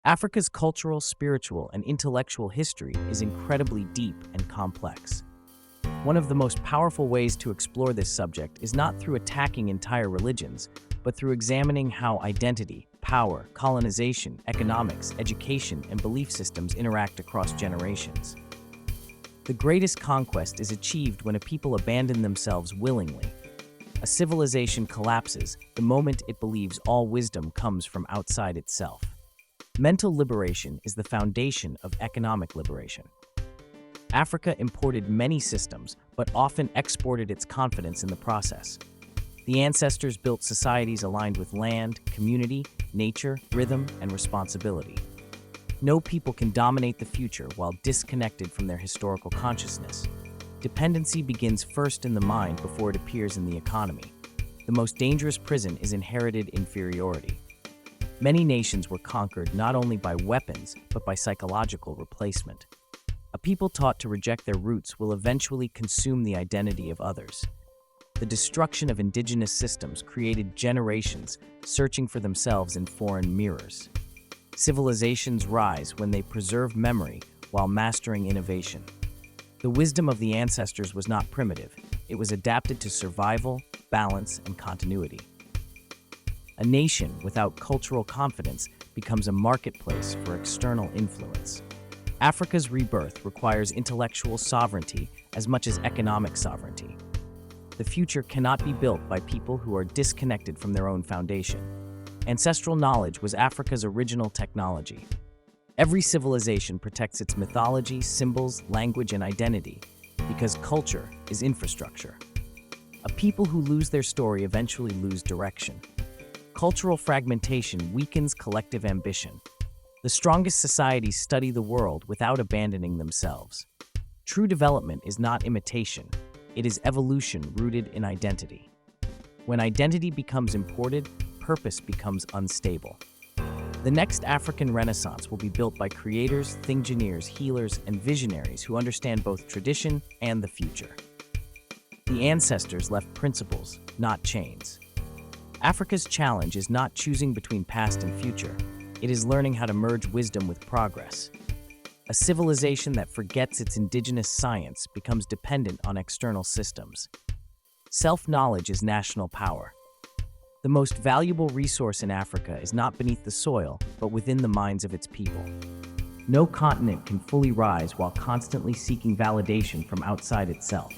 Africa's cultural, spiritual, and intellectual history is incredibly deep and complex. One of the most powerful ways to explore this subject is not through attacking entire religions, but through examining how identity, power, colonization, economics, education, and belief systems interact across generations. The greatest conquest is achieved when a people abandon themselves willingly. A civilization collapses the moment it believes all wisdom comes from outside itself. Mental liberation is the foundation of economic liberation. Africa imported many systems, but often exported its confidence in the process. The ancestors built societies aligned with land, community, nature, rhythm, and responsibility. No people can dominate the future while disconnected from their historical consciousness. Dependency begins first in the mind before it appears in the economy. The most dangerous prison is inherited inferiority. Many nations were conquered not only by weapons, but by psychological replacement. A people taught to reject their roots will eventually consume the identity of others. The destruction of indigenous systems created generations searching for themselves in foreign mirrors. Civilizations rise when they preserve memory while mastering innovation. The wisdom of the ancestors was not primitive. It was adapted to survival, balance, and continuity. A nation without cultural confidence becomes a marketplace for external influence. Africa's rebirth requires intellectual sovereignty as much as economic sovereignty. The future cannot be built by people who are disconnected from their own foundation. Ancestral knowledge was Africa's original technology. Every civilization protects its mythology, symbols, language, and identity because culture is infrastructure. A people who lose their story eventually lose direction. Cultural fragmentation weakens collective ambition. The strongest societies study the world without abandoning themselves. True development is not imitation, it is evolution rooted in identity. When identity becomes imported, purpose becomes unstable. The next African Renaissance will be built by creators, thingineers, healers, and visionaries who understand both tradition and the future. The ancestors left principles, not chains. Africa's challenge is not choosing between past and future. It is learning how to merge wisdom with progress. A civilization that forgets its indigenous science becomes dependent on external systems. Self-knowledge is national power. The most valuable resource in Africa is not beneath the soil, but within the minds of its people. No continent can fully rise while constantly seeking validation from outside itself.